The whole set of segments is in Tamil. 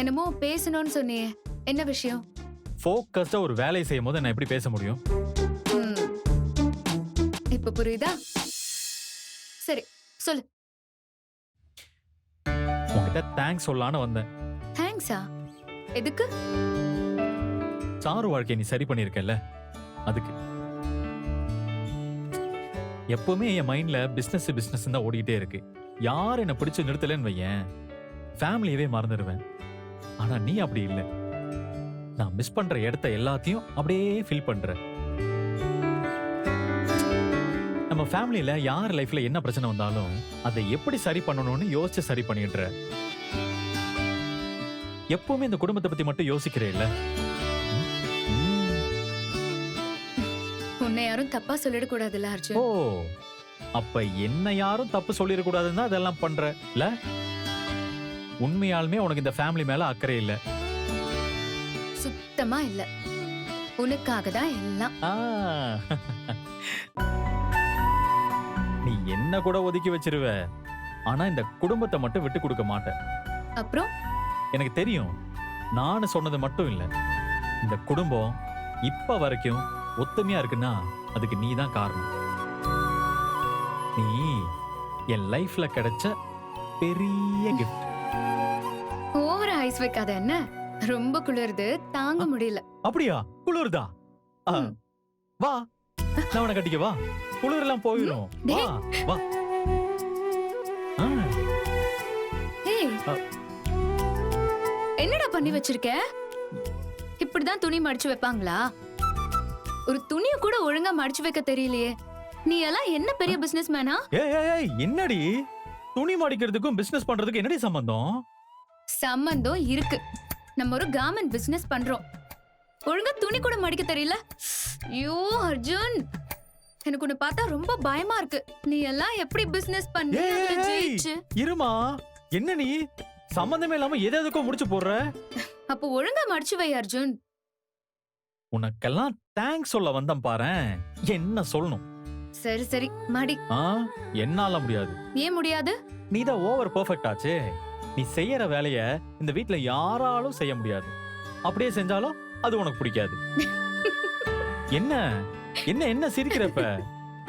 என்னமோ பேசணும்னு சொன்னியே, என்ன விஷயம்? ஃபோக்கஸ்டா ஒரு வேலையை செய்யும் போது நான் எப்படி பேச முடியும்? ம். இப்ப புரியுதா? சரி, சொல்லு. உன்கிட்ட தேங்க்ஸ் சொல்லலான்னு வந்தேன். தேங்க்ஸா? எதுக்கு? சாரு வாழ்க்கையை நீ சரி பண்ணிருக்கல, அதுக்கு. எப்பவுமே என் மைண்ட்ல பிசினஸ் பிசினஸ் தான் ஓடிட்டே இருக்கு. யார் என்ன பிடிச்சு நிறுத்தலன்னு வையேன், ஃபேமிலியவே மறந்துடுவேன். ஆனா நீ அப்படி இல்லை. நான் மிஸ் பண்ற இடத்த எல்லாத்தையும் அப்படியே ஃபில் பண்ற. நம்ம ஃபேமிலியில யார் லைஃப்ல என்ன பிரச்சனை வந்தாலும் அதை எப்படி சரி பண்ணணும்னு யோசிச்சு சரி பண்ணிடுற. எப்பவுமே இந்த குடும்பத்தை பத்தி மட்டும் யோசிக்கிறே இல்ல. உன்னை யாரும் தப்பா சொல்லிடக்கூடாதுல்ல அர்ஜுன். ஓ, அப்ப என்ன யாரும் தப்பு சொல்லிடக்கூடாதுன்னு அதெல்லாம் பண்ற இல்ல? உண்மையாலுமே உனக்கு இந்த ஃபேமிலி மேல அக்கறை இல்ல. சுத்தமா இல்ல. உனக்காக தான் எல்லாம். நீ என்ன கூட ஒதுக்கி வச்சிருவ, ஆனா இந்த குடும்பத்தை மட்டும் விட்டு கொடுக்க மாட்ட. அப்புறம் எனக்கு தெரியும். நான் சொன்னது மட்டும் இல்ல, இந்த குடும்பம் இப்ப வரைக்கும் ஒத்துமையா இருக்குன்னா அதுக்கு நீ தான் காரணம். நீ என் லைஃப்ல கிடைச்ச பெரிய கிஃப்ட். ஓவர ஐஸ் வைக்காத என்ன? ரொம்ப குளிருது, தாங்க முடியல. அப்படியா? குளிருதா? வா, நான் உன கட்டிக்க வா. குளிர் எல்லாம் போயிடும். வா வா. ஏய், என்னடா பண்ணி வச்சிருக்க? இப்படிதான் துணி மடிச்சு வைப்பாங்களா? ஒரு துணிய கூட ஒழுங்கா மடிச்சு வைக்க தெரியலையே. நீ எல்லாம் என்ன பெரிய பிசினஸ் மேனா? ஏய், என்னடி துணி மடிக்கிறதுக்கும் பிசினஸ் பண்றதுக்கும் என்னடி சம்பந்தம்? சம்பந்தம் இருக்கு. நம்ம ஒரு கார்மெண்ட் பிசினஸ் பண்றோம். ஒழுங்கா துணி கூட மடிக்க தெரியல. ஐயோ அர்ஜுன், எனக்கு உன்னை பார்த்தா ரொம்ப பயமா இருக்கு. நீ எல்லாம் எப்படி பிசினஸ் பண்ணி அதுல ஜெயிச்சு? இருமா, என்ன நீ சம்பந்தமே இல்லாம எதுக்கும் முடிச்சு போடுற? அப்ப ஒழுங்கா மடிச்சு வை அர்ஜுன். உனக்கெல்லாம் தேங்க்ஸ் சொல்ல வந்தேன் பாரேன். என்ன சொல்லணும்? சரி சரி மடி. என்னால முடியாது. ஏன் முடியாது? நீதான் ஓவர் பெர்ஃபெக்ட் ஆச்சே. நீ செய்யற வேலைய இந்த வீட்ல யாராலும் செய்ய முடியாது. அப்படியே செஞ்சாலும் அது உனக்கு பிடிக்காது. என்ன என்ன என்ன சிரிக்கிறப்ப?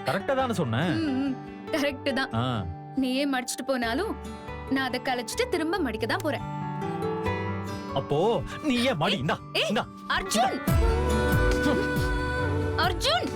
கரெக்டா தானே சொன்னேன்? கரெக்ட் தான். நீயே மடிச்சிட்டு போனாலும் நான் அதை கலைச்சிட்டு திரும்ப மடிக்க தான் போறேன். அப்போ நீ ஏன் மடி? இந்தா அர்ஜுன், அர்ஜுன்